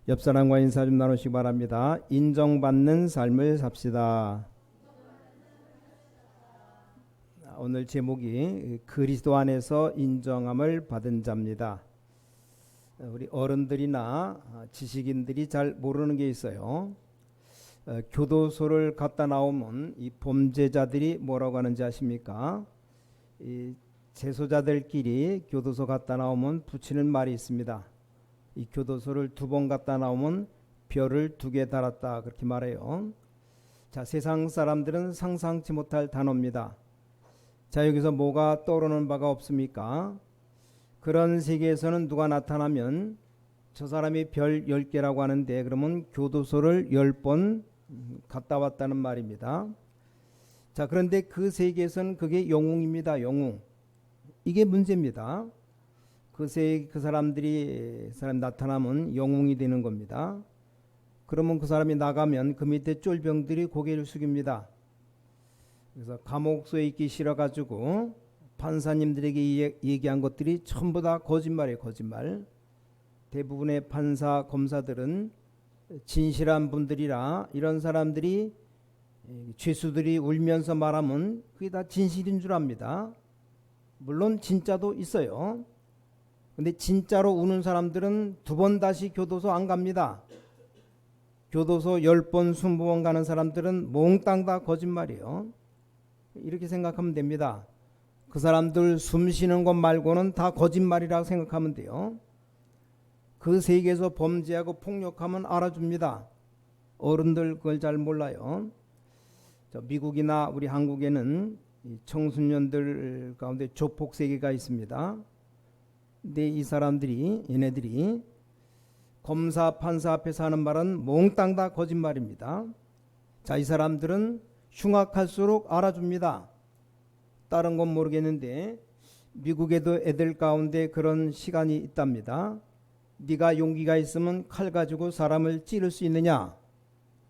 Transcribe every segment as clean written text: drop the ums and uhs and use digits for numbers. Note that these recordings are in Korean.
옆 사람과 인사 좀 나누시기 바랍니다. 인정받는 삶을 삽시다. 오늘 제목이 그리스도 안에서 인정함을 받은 자입니다. 우리 어른들이나 지식인들이 잘 모르는 게 있어요. 교도소를 갔다 나오면 이 범죄자들이 뭐라고 하는지 아십니까? 이 재소자들끼리 교도소 갔다 나오면 붙이는 말이 있습니다. 이 교도소를 2번 갔다 나오면 별을 2개 달았다, 그렇게 말해요. 자, 세상 사람들은 상상치 못할 단어입니다. 자, 여기서 뭐가 떠오르는 바가 없습니까? 그런 세계에서는 누가 나타나면 저 사람이 별 10개라고 하는데, 그러면 교도소를 10번 갔다 왔다는 말입니다. 자, 그런데 그 세계에서는 그게 영웅입니다. 영웅. 이게 문제입니다. 그 사람들이 나타나면 영웅이 되는 겁니다. 그러면 그 사람이 나가면 그 밑에 쫄병들이 고개를 숙입니다. 그래서 감옥소에 있기 싫어가지고 판사님들에게 얘기한 것들이 전부 다 거짓말이에요. 거짓말. 대부분의 판사 검사들은 진실한 분들이라 이런 사람들이, 죄수들이 울면서 말하면 그게 다 진실인 줄 압니다. 물론 진짜도 있어요. 근데 진짜로 우는 사람들은 2번 다시 교도소 안 갑니다. 교도소 10번 20번 가는 사람들은 몽땅 다 거짓말이에요. 이렇게 생각하면 됩니다. 그 사람들 숨 쉬는 것 말고는 다 거짓말이라고 생각하면 돼요. 그 세계에서 범죄하고 폭력하면 알아줍니다. 어른들 그걸 잘 몰라요. 미국이나 우리 한국에는 청소년들 가운데 조폭 세계가 있습니다. 근데 이 사람들이, 얘네들이 검사 판사 앞에서 하는 말은 몽땅 다 거짓말입니다. 자, 이 사람들은 흉악할수록 알아줍니다. 다른 건 모르겠는데 미국에도 애들 가운데 그런 시간이 있답니다. 네가 용기가 있으면 칼 가지고 사람을 찌를 수 있느냐,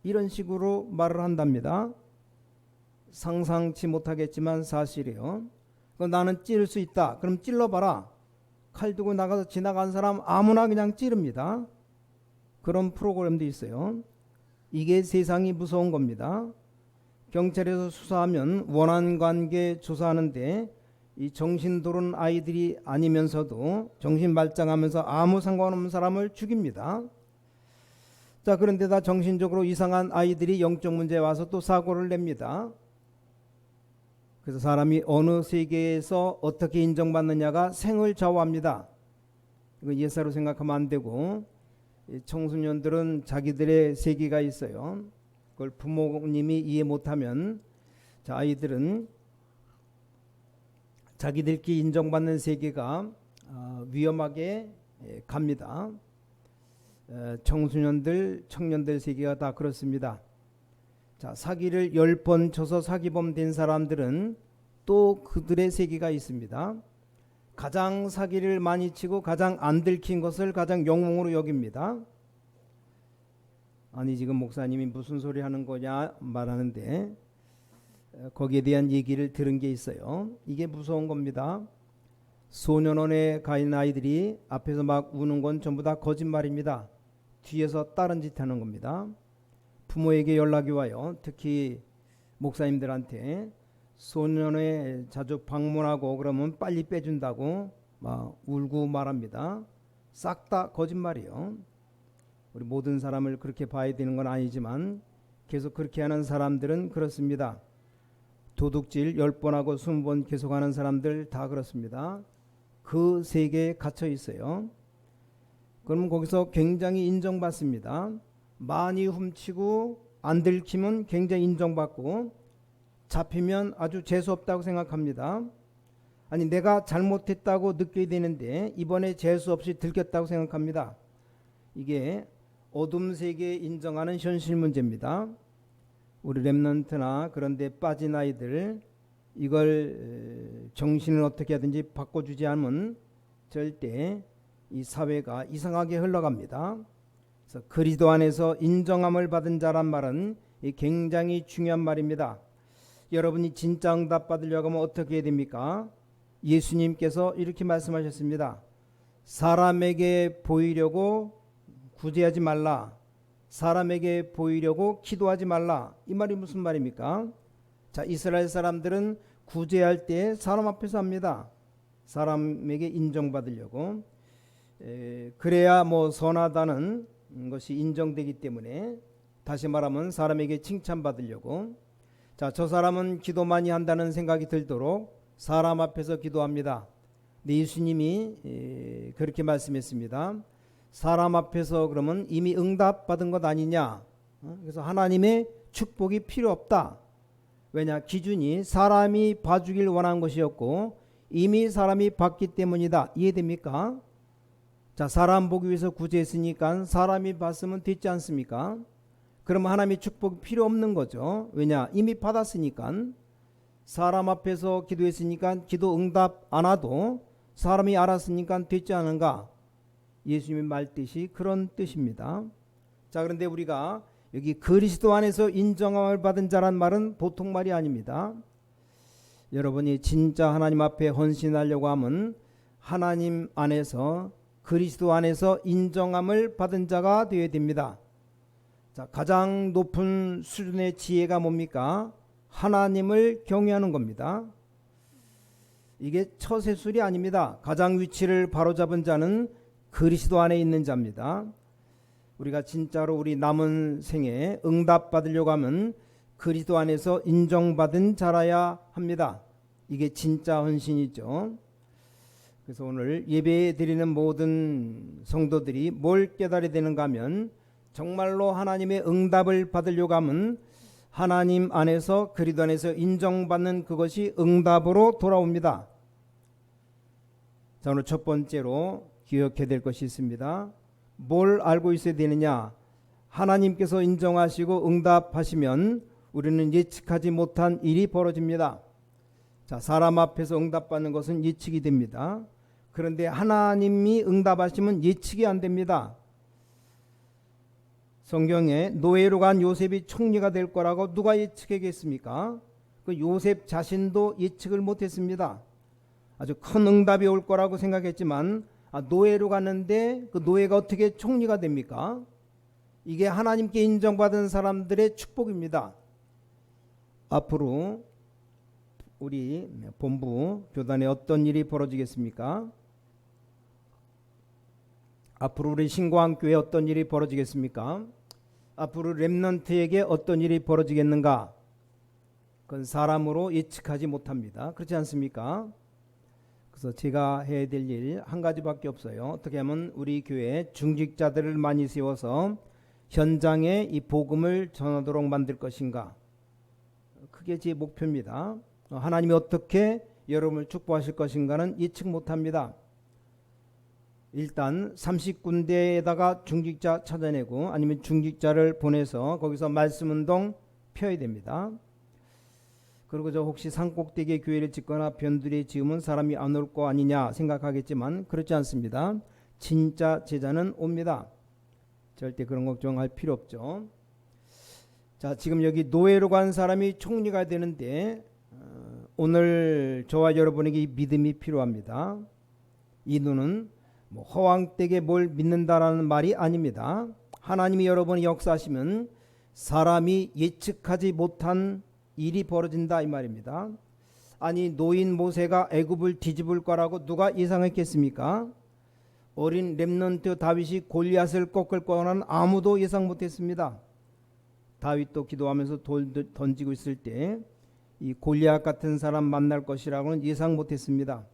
이런 식으로 말을 한답니다. 상상치 못하겠지만 사실이에요. 나는 찌를 수 있다. 그럼 찔러봐라. 칼 두고 나가서 지나간 사람 아무나 그냥 찌릅니다. 그런 프로그램도 있어요. 이게 세상이 무서운 겁니다. 경찰에서 수사하면 원한관계 조사하는데 이 정신 도른 아이들이 아니면서도 정신 말짱하면서 아무 상관없는 사람을 죽입니다. 자, 그런데다 정신적으로 이상한 아이들이 영적 문제에 와서 또 사고를 냅니다. 그래서 사람이 어느 세계에서 어떻게 인정받느냐가 생을 좌우합니다. 이거 예사로 생각하면 안 되고, 청소년들은 자기들의 세계가 있어요. 그걸 부모님이 이해 못하면 아이들은 자기들끼리 인정받는 세계가 위험하게 갑니다. 청소년들, 청년들 세계가 다 그렇습니다. 자, 사기를 10번 쳐서 사기범 된 사람들은 또 그들의 세계가 있습니다. 가장 사기를 많이 치고 가장 안 들킨 것을 가장 영웅으로 여깁니다. 아니, 지금 목사님이 무슨 소리 하는 거냐 말하는데 거기에 대한 얘기를 들은 게 있어요. 이게 무서운 겁니다. 소년원에 가 있는 아이들이 앞에서 막 우는 건 전부 다 거짓말입니다. 뒤에서 다른 짓 하는 겁니다. 부모에게 연락이 와요. 특히 목사님들한테 소년원에 자주 방문하고 그러면 빨리 빼준다고 막 울고 말합니다. 싹 다 거짓말이에요. 우리 모든 사람을 그렇게 봐야 되는 건 아니지만 계속 그렇게 하는 사람들은 그렇습니다. 도둑질 10번 하고 20번 계속하는 사람들 다 그렇습니다. 그 세계에 갇혀 있어요. 그러면 거기서 굉장히 인정받습니다. 많이 훔치고 안 들키면 굉장히 인정받고, 잡히면 아주 재수없다고 생각합니다. 아니, 내가 잘못했다고 느껴야 되는데 이번에 재수없이 들켰다고 생각합니다. 이게 어둠 세계에 인정하는 현실 문제입니다. 우리 렘넌트나 그런 데 빠진 아이들, 이걸 정신을 어떻게 하든지 바꿔주지 않으면 절대 이 사회가 이상하게 흘러갑니다. 그래서 그리스도 안에서 인정함을 받은 자란 말은 굉장히 중요한 말입니다. 여러분이 진짜 응답 받으려고 하면 어떻게 해야 됩니까? 예수님께서 이렇게 말씀하셨습니다. 사람에게 보이려고 구제하지 말라. 사람에게 보이려고 기도하지 말라. 이 말이 무슨 말입니까? 자, 이스라엘 사람들은 구제할 때 사람 앞에서 합니다. 사람에게 인정받으려고. 그래야 뭐 선하다는 것이 인정되기 때문에, 다시 말하면 사람에게 칭찬받으려고. 자, 저 사람은 기도 많이 한다는 생각이 들도록 사람 앞에서 기도합니다. 네, 예수님이 그렇게 말씀했습니다. 사람 앞에서 그러면 이미 응답받은 것 아니냐. 그래서 하나님의 축복이 필요 없다. 왜냐? 기준이 사람이 봐주길 원한 것이었고 이미 사람이 받기 때문이다. 이해됩니까? 자, 사람 보기 위해서 구제했으니까 사람이 봤으면 됐지 않습니까? 그러면 하나님의 축복이 필요 없는 거죠. 왜냐? 이미 받았으니까. 사람 앞에서 기도했으니까 기도 응답 안 와도 사람이 알았으니까 됐지 않은가? 예수님의 말뜻이 그런 뜻입니다. 자, 그런데 우리가 여기 그리스도 안에서 인정함을 받은 자란 말은 보통 말이 아닙니다. 여러분이 진짜 하나님 앞에 헌신하려고 하면 하나님 안에서, 그리스도 안에서 인정함을 받은 자가 되어야 됩니다. 자, 가장 높은 수준의 지혜가 뭡니까? 하나님을 경외하는 겁니다. 이게 처세술이 아닙니다. 가장 위치를 바로잡은 자는 그리스도 안에 있는 자입니다. 우리가 진짜로 우리 남은 생에 응답 받으려고 하면 그리스도 안에서 인정받은 자라야 합니다. 이게 진짜 헌신이죠. 그래서 오늘 예배 드리는 모든 성도들이 뭘 깨달아야 되는가 하면, 정말로 하나님의 응답을 받으려고 하면 하나님 안에서, 그리스도 안에서 인정받는 그것이 응답으로 돌아옵니다. 자, 오늘 첫 번째로 기억해야 될 것이 있습니다. 뭘 알고 있어야 되느냐? 하나님께서 인정하시고 응답하시면 우리는 예측하지 못한 일이 벌어집니다. 자, 사람 앞에서 응답받는 것은 예측이 됩니다. 그런데 하나님이 응답하시면 예측이 안 됩니다. 성경에 노예로 간 요셉이 총리가 될 거라고 누가 예측했겠습니까? 그 요셉 자신도 예측을 못했습니다. 아주 큰 응답이 올 거라고 생각했지만 노예로 갔는데 그 노예가 어떻게 총리가 됩니까? 이게 하나님께 인정받은 사람들의 축복입니다. 앞으로 우리 본부 교단에 어떤 일이 벌어지겠습니까? 앞으로 우리 신광교회에 어떤 일이 벌어지겠습니까? 앞으로 렘넌트에게 어떤 일이 벌어지겠는가? 그건 사람으로 예측하지 못합니다. 그렇지 않습니까? 그래서 제가 해야 될 일 한 가지밖에 없어요. 어떻게 하면 우리 교회에 중직자들을 많이 세워서 현장에 이 복음을 전하도록 만들 것인가? 그게 제 목표입니다. 하나님이 어떻게 여러분을 축복하실 것인가는 예측 못합니다. 일단 30군데에다가 중직자 찾아내고 아니면 중직자를 보내서 거기서 말씀운동 펴야 됩니다. 그리고 저 혹시 산꼭대기에 교회를 짓거나 변두리에 지으면 사람이 안 올 거 아니냐 생각하겠지만 그렇지 않습니다. 진짜 제자는 옵니다. 절대 그런 걱정할 필요 없죠. 자, 지금 여기 노예로 간 사람이 총리가 되는데 오늘 저와 여러분에게 믿음이 필요합니다. 이 눈은 뭐 허황되게 뭘 믿는다라는 말이 아닙니다. 하나님이 여러분이 역사하시면 사람이 예측하지 못한 일이 벌어진다 이 말입니다. 아니, 노인 모세가 애굽을 뒤집을 거라고 누가 예상했겠습니까? 어린 렘넌트 다윗이 골리앗을 꺾을 거는 아무도 예상 못했습니다. 다윗도 기도하면서 돌 던지고 있을 때 이 골리앗 같은 사람 만날 것이라고는 예상 못했습니다.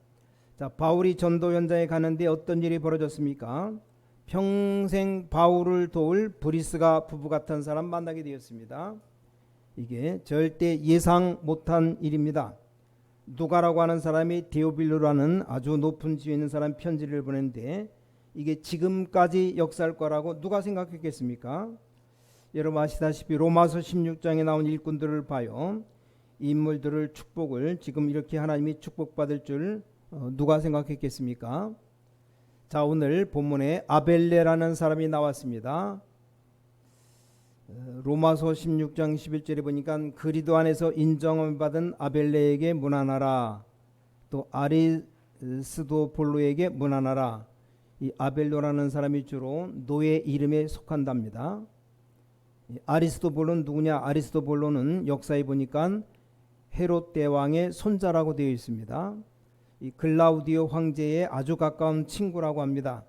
자, 바울이 전도 현장에 가는데 어떤 일이 벌어졌습니까? 평생 바울을 도울 브리스가 부부 같은 사람 만나게 되었습니다. 이게 절대 예상 못한 일입니다. 누가라고 하는 사람이 데오빌루라는 아주 높은 지위에 있는 사람 편지를 보냈는데 이게 지금까지 역사할 거라고 누가 생각했겠습니까? 여러분 아시다시피 로마서 16장에 나온 일꾼들을 봐요. 이 인물들을 축복을 지금 이렇게 하나님이 축복받을 줄 누가 생각했겠습니까? 자, 오늘 본문에 아벨레라는 사람이 나왔습니다. 로마서 16장 11절에 보니까 그리스도 안에서 인정을 받은 아벨레에게 문안하라. 또 아리스도볼로에게 문안하라. 이 아벨로라는 사람이 주로 노예 이름에 속한답니다. 아리스토블로는 누구냐? 아리스토블로는 역사에 보니까 헤롯 대왕의 손자라고 되어 있습니다. 이 글라우디오 황제의 아주 가까운 친구라고 합니다.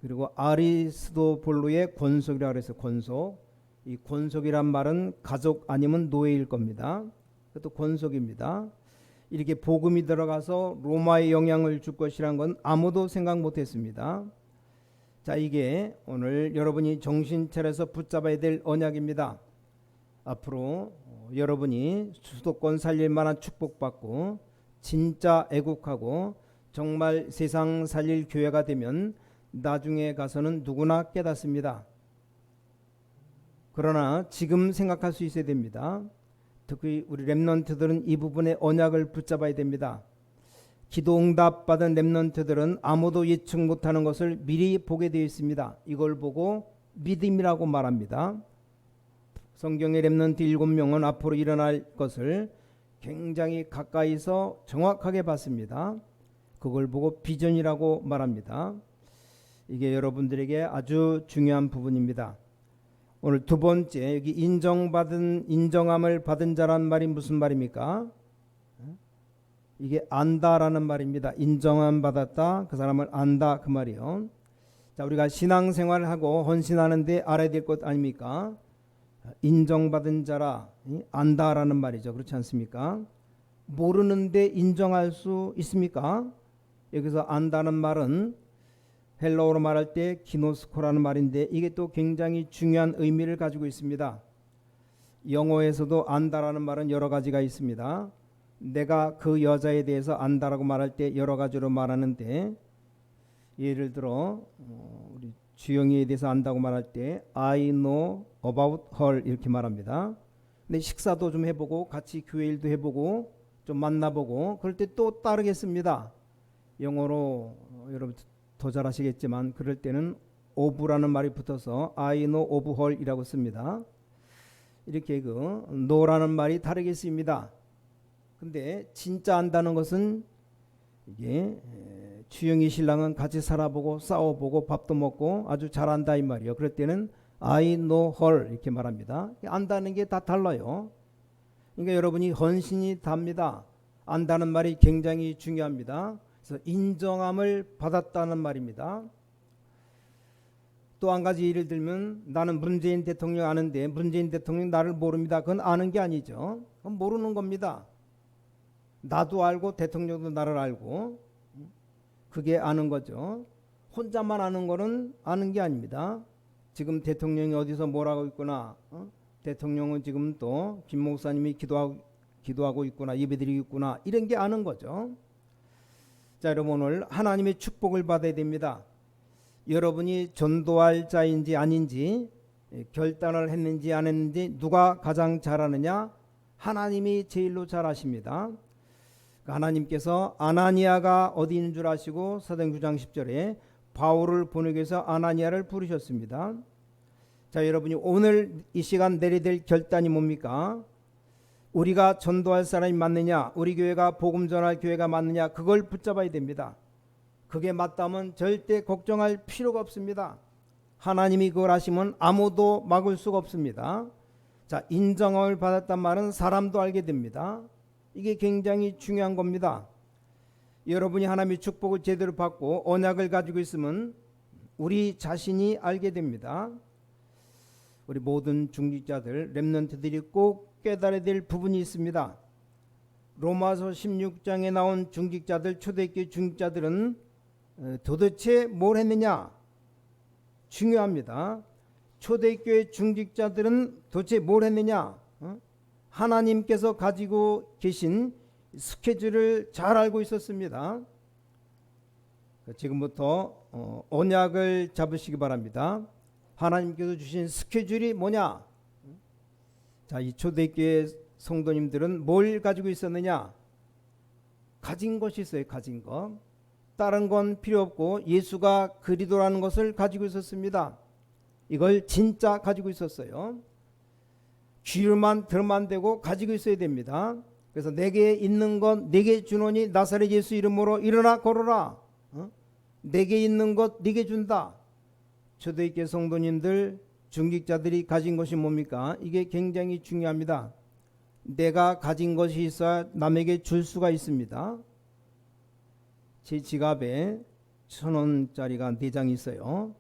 그리고 아리스토블로의 권속이라고 해서 권속. 이 권속이란 말은 가족 아니면 노예일 겁니다. 그것도 권속입니다. 이렇게 복음이 들어가서 로마에 영향을 줄 것이란 건 아무도 생각 못했습니다. 자, 이게 오늘 여러분이 정신 차려서 붙잡아야 될 언약입니다. 앞으로 여러분이 수도권 살릴 만한 축복받고 진짜 애국하고 정말 세상 살릴 교회가 되면 나중에 가서는 누구나 깨닫습니다. 그러나 지금 생각할 수 있어야 됩니다. 특히 우리 렘넌트들은 이 부분의 언약을 붙잡아야 됩니다. 기도 응답 받은 렘넌트들은 아무도 예측 못하는 것을 미리 보게 되어 있습니다. 이걸 보고 믿음이라고 말합니다. 성경의 렘넌트 7명은 앞으로 일어날 것을 굉장히 가까이서 정확하게 봤습니다. 그걸 보고 비전이라고 말합니다. 이게 여러분들에게 아주 중요한 부분입니다. 오늘 두 번째, 여기 인정함을 받은 자란 말이 무슨 말입니까? 이게 안다라는 말입니다. 인정함 받았다, 그 사람을 안다, 그 말이요. 자, 우리가 신앙생활을 하고 헌신하는데 알아야 될 것 아닙니까? 인정받은 자라, 안다라는 말이죠. 그렇지 않습니까? 모르는데 인정할 수 있습니까? 여기서 안다는 말은 헬라어로 말할 때 기노스코라는 말인데 이게 또 굉장히 중요한 의미를 가지고 있습니다. 영어에서도 안다라는 말은 여러 가지가 있습니다. 내가 그 여자에 대해서 안다라고 말할 때 여러 가지로 말하는데, 예를 들어 우리 주영이에 대해서 안다고 말할 때 I know about her 이렇게 말합니다. 근데 식사도 좀 해보고 같이 교회 일도 해보고 좀 만나보고 그럴 때 또 따르겠습니다. 영어로 여러분 더 잘 아시겠지만 그럴 때는 of라는 말이 붙어서 I know of her 이라고 씁니다. 이렇게 그 know라는 말이 다르게 쓰입니다. 근데 진짜 안다는 것은 이게 주영이 신랑은 같이 살아보고 싸워보고 밥도 먹고 아주 잘한다 이 말이에요. 그럴 때는 I know her 이렇게 말합니다. 안다는 게 다 달라요. 그러니까 여러분이 헌신이 답니다. 안다는 말이 굉장히 중요합니다. 그래서 인정함을 받았다는 말입니다. 또 한 가지 예를 들면 나는 문재인 대통령 아는데 문재인 대통령 나를 모릅니다. 그건 아는 게 아니죠. 그건 모르는 겁니다. 나도 알고 대통령도 나를 알고 그게 아는 거죠. 혼자만 아는 거는 아는 게 아닙니다. 지금 대통령이 어디서 뭐라고 있구나, 대통령은 지금 또 김 목사님이 기도하고 있구나, 예배드리고 있구나, 이런 게 아는 거죠. 자, 여러분 오늘 하나님의 축복을 받아야 됩니다. 여러분이 전도할 자인지 아닌지 결단을 했는지 안 했는지 누가 가장 잘 아느냐? 하나님이 제일로 잘 아십니다. 하나님께서 아나니아가 어디 있는 줄 아시고 사도행 9장 10절에 바울을 보내기 위해서 아나니아를 부르셨습니다. 자, 여러분이 오늘 이 시간 내려야 될 결단이 뭡니까? 우리가 전도할 사람이 맞느냐, 우리 교회가 복음 전할 교회가 맞느냐, 그걸 붙잡아야 됩니다. 그게 맞다면 절대 걱정할 필요가 없습니다. 하나님이 그걸 하시면 아무도 막을 수가 없습니다. 자, 인정함을 받았단 말은 사람도 알게 됩니다. 이게 굉장히 중요한 겁니다. 여러분이 하나님의 축복을 제대로 받고 언약을 가지고 있으면 우리 자신이 알게 됩니다. 우리 모든 중직자들, 렘넌트들이 꼭 깨달아야 될 부분이 있습니다. 로마서 16장에 나온 중직자들, 초대교회 중직자들은 도대체 뭘 했느냐? 중요합니다. 초대교회 중직자들은 도대체 뭘 했느냐? 하나님께서 가지고 계신 스케줄을 잘 알고 있었습니다. 지금부터 언약을 잡으시기 바랍니다. 하나님께서 주신 스케줄이 뭐냐? 자, 이 초대교회 성도님들은 뭘 가지고 있었느냐? 가진 것이 있어요. 가진 것. 다른 건 필요 없고 예수가 그리스도라는 것을 가지고 있었습니다. 이걸 진짜 가지고 있었어요. 귀로만 들으면 안 되고 가지고 있어야 됩니다. 그래서 내게 있는 것 내게 주노니 나사렛 예수 이름으로 일어나 걸어라. 내게 있는 것 네게 준다. 초대교회 성도님들, 중직자들이 가진 것이 뭡니까? 이게 굉장히 중요합니다. 내가 가진 것이 있어야 남에게 줄 수가 있습니다. 제 지갑에 1,000원짜리가 4장이 있어요.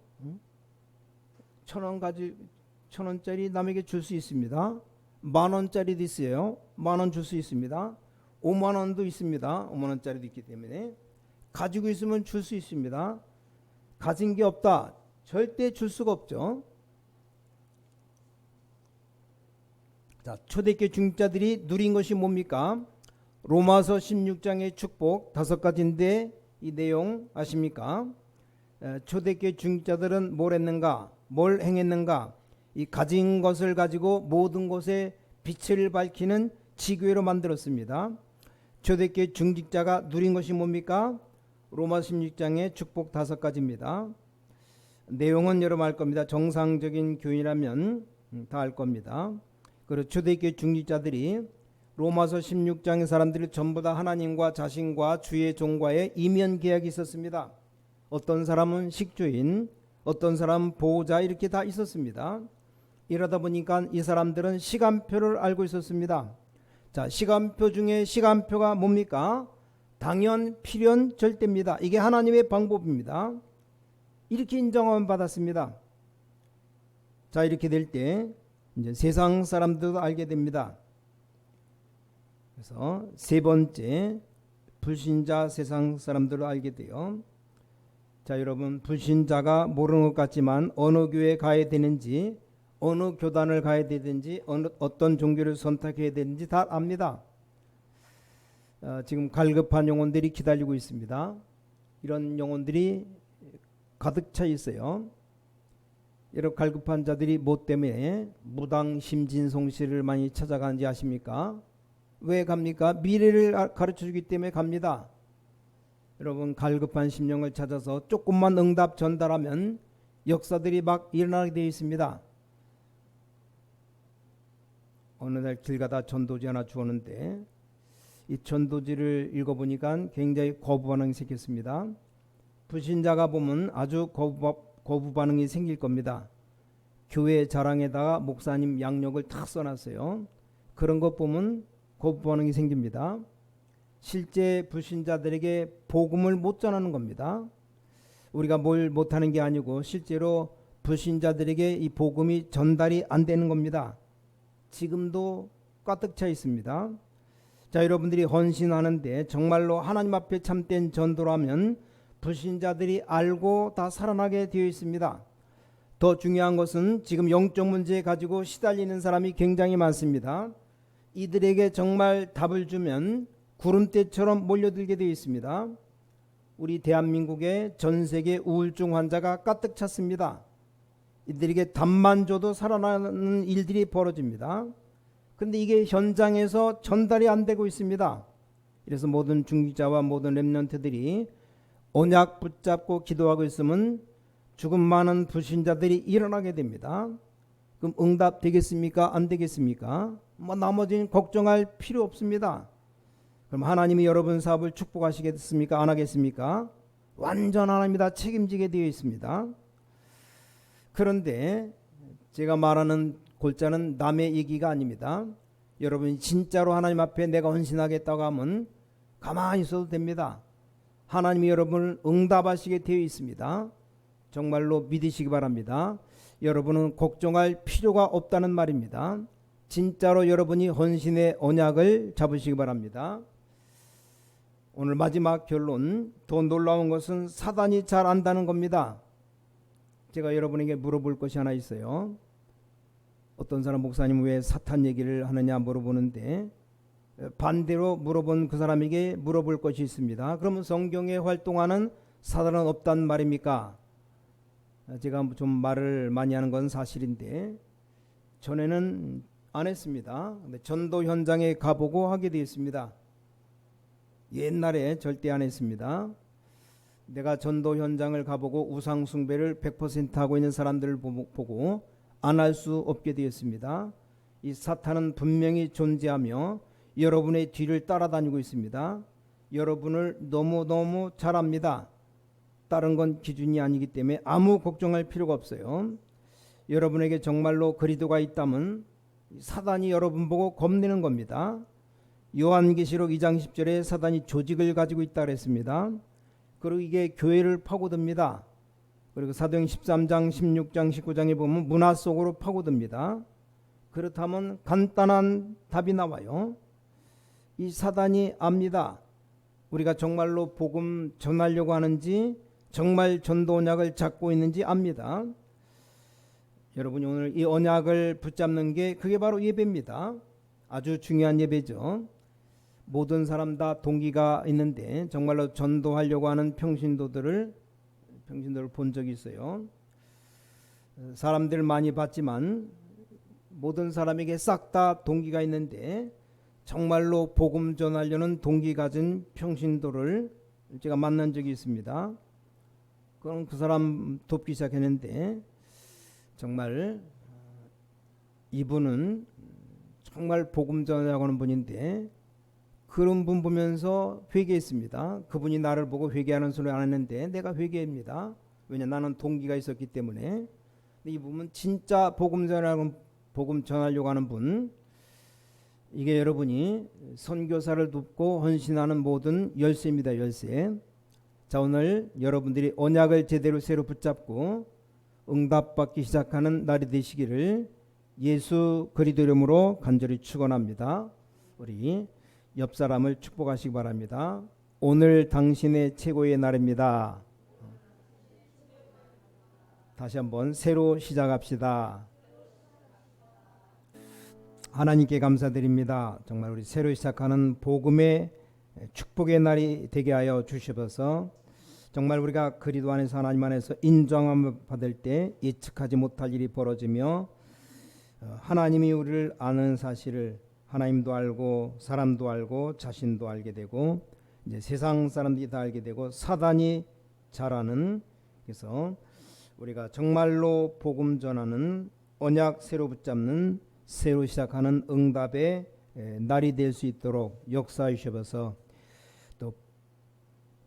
1,000원짜리 남에게 줄 수 있습니다. 10,000원짜리도 있어요. 10,000원 줄 수 있습니다. 50,000원도 있습니다. 50,000원짜리도 있기 때문에 가지고 있으면 줄 수 있습니다. 가진 게 없다. 절대 줄 수가 없죠. 자, 초대교회 중직자들이 누린 것이 뭡니까? 로마서 16장의 축복 5가지인데 이 내용 아십니까? 초대교회 중직자들은 뭘 했는가? 뭘 행했는가? 이 가진 것을 가지고 모든 곳에 빛을 밝히는 지교회로 만들었습니다. 초대교회 중직자가 누린 것이 뭡니까? 로마서 16장의 축복 5가지입니다. 내용은 여러분 알 겁니다. 정상적인 교인이라면 다 알 겁니다. 그리고 초대교회 중직자들이 로마서 16장의 사람들이 전부 다 하나님과 자신과 주의 종과의 이면 계약이 있었습니다. 어떤 사람은 식주인, 어떤 사람은 보호자 이렇게 다 있었습니다. 이러다 보니까 이 사람들은 시간표를 알고 있었습니다. 자, 시간표 중에 시간표가 뭡니까? 당연, 필연, 절대입니다. 이게 하나님의 방법입니다. 이렇게 인정함을 받았습니다. 자, 이렇게 될 때 이제 세상 사람들도 알게 됩니다. 그래서 세 번째, 불신자 세상 사람들도 알게 돼요. 자, 여러분, 불신자가 모르는 것 같지만 어느 교회에 가야 되는지, 어느 교단을 가야 되든지, 어떤 종교를 선택해야 되는지 다 압니다. 지금 갈급한 영혼들이 기다리고 있습니다. 이런 영혼들이 가득 차 있어요. 여러 갈급한 자들이 뭐 때문에 무당 심진송씨를 많이 찾아가는지 아십니까? 왜 갑니까? 미래를 가르쳐주기 때문에 갑니다. 여러분, 갈급한 심령을 찾아서 조금만 응답 전달하면 역사들이 막 일어나게 되어 있습니다. 어느 날 길 가다 전도지 하나 주었는데 이 전도지를 읽어보니까 굉장히 거부 반응이 생겼습니다. 불신자가 보면 아주 거부 반응이 생길 겁니다. 교회 자랑에다가 목사님 양력을 탁 써놨어요. 그런 것 보면 거부 반응이 생깁니다. 실제 불신자들에게 복음을 못 전하는 겁니다. 우리가 뭘 못하는 게 아니고 실제로 불신자들에게 이 복음이 전달이 안 되는 겁니다. 지금도 가득 차 있습니다. 자, 여러분들이 헌신하는데 정말로 하나님 앞에 참된 전도라면 불신자들이 알고 다 살아나게 되어 있습니다. 더 중요한 것은 지금 영적 문제 가지고 시달리는 사람이 굉장히 많습니다. 이들에게 정말 답을 주면 구름대처럼 몰려들게 되어 있습니다. 우리 대한민국의 전 세계 우울증 환자가 가득 찼습니다. 이들에게 답만 줘도 살아나는 일들이 벌어집니다. 그런데 이게 현장에서 전달이 안 되고 있습니다. 그래서 모든 중직자와 모든 렘넌트들이 언약 붙잡고 기도하고 있으면 죽음 많은 불신자들이 일어나게 됩니다. 그럼 응답 되겠습니까? 안 되겠습니까? 나머지는 걱정할 필요 없습니다. 그럼 하나님이 여러분 사업을 축복하시겠습니까? 안 하겠습니까? 완전 하나님이 다 책임지게 되어 있습니다. 그런데 제가 말하는 골자는 남의 얘기가 아닙니다. 여러분이 진짜로 하나님 앞에 내가 헌신하겠다고 하면 가만히 있어도 됩니다. 하나님이 여러분을 응답하시게 되어 있습니다. 정말로 믿으시기 바랍니다. 여러분은 걱정할 필요가 없다는 말입니다. 진짜로 여러분이 헌신의 언약을 잡으시기 바랍니다. 오늘 마지막 결론, 더 놀라운 것은 사단이 잘 안다는 겁니다. 제가 여러분에게 물어볼 것이 하나 있어요. 어떤 사람 목사님 왜 사탄 얘기를 하느냐 물어보는데 반대로 물어본 그 사람에게 물어볼 것이 있습니다. 그러면 성경에 활동하는 사단은 없단 말입니까? 제가 좀 말을 많이 하는 건 사실인데 전에는 안 했습니다. 근데 전도 현장에 가보고 하게 되어 있습니다. 옛날에 절대 안 했습니다. 내가 전도 현장을 가보고 우상 숭배를 100% 하고 있는 사람들을 보고 안 할 수 없게 되었습니다. 이 사탄은 분명히 존재하며 여러분의 뒤를 따라다니고 있습니다. 여러분을 너무너무 잘 압니다. 다른 건 기준이 아니기 때문에 아무 걱정할 필요가 없어요. 여러분에게 정말로 그리스도가 있다면 사단이 여러분 보고 겁내는 겁니다. 요한계시록 2장 10절에 사단이 조직을 가지고 있다 그랬습니다. 그리고 이게 교회를 파고듭니다. 그리고 사도행 13장 16장 19장에 보면 문화 속으로 파고듭니다. 그렇다면 간단한 답이 나와요. 이 사단이 압니다. 우리가 정말로 복음 전하려고 하는지, 정말 전도 언약을 잡고 있는지 압니다. 여러분이 오늘 이 언약을 붙잡는 게 그게 바로 예배입니다. 아주 중요한 예배죠. 모든 사람 다 동기가 있는데 정말로 전도하려고 하는 평신도들을 본 적이 있어요. 사람들 많이 봤지만 모든 사람에게 싹 다 동기가 있는데 정말로 복음 전하려는 동기 가진 평신도를 제가 만난 적이 있습니다. 그럼 그 사람 돕기 시작했는데 정말 이분은 정말 복음 전하려고 하는 분인데 그런 분 보면서 회개했습니다. 그분이 나를 보고 회개하는 소리 안 했는데 내가 회개합니다. 왜냐 나는 동기가 있었기 때문에. 근데 이 분은 진짜 복음 전하려고 하는 분. 이게 여러분이 선교사를 돕고 헌신하는 모든 열쇠입니다. 열쇠. 자, 오늘 여러분들이 언약을 제대로 새로 붙잡고 응답받기 시작하는 날이 되시기를 예수 그리스도 이름으로 간절히 축원합니다. 우리 옆 사람을 축복하시기 바랍니다. 오늘 당신의 최고의 날입니다. 다시 한번 새로 시작합시다. 하나님께 감사드립니다. 정말 우리 새로 시작하는 복음의 축복의 날이 되게 하여 주시옵소서. 정말 우리가 그리스도 안에서 하나님 안에서 인정함을 받을 때 예측하지 못할 일이 벌어지며 하나님이 우리를 아는 사실을 하나님도 알고 사람도 알고 자신도 알게 되고 이제 세상 사람들이 다 알게 되고 사단이 잘 아는, 그래서 우리가 정말로 복음 전하는 언약 새로 붙잡는 새로 시작하는 응답의 날이 될 수 있도록 역사해 주셔서 또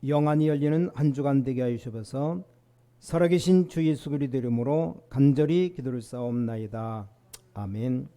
영안이 열리는 한 주간 되게 하여 주셔서 살아계신 주 예수 그리스도 이름으로 간절히 기도를 쌓옵나이다. 아멘.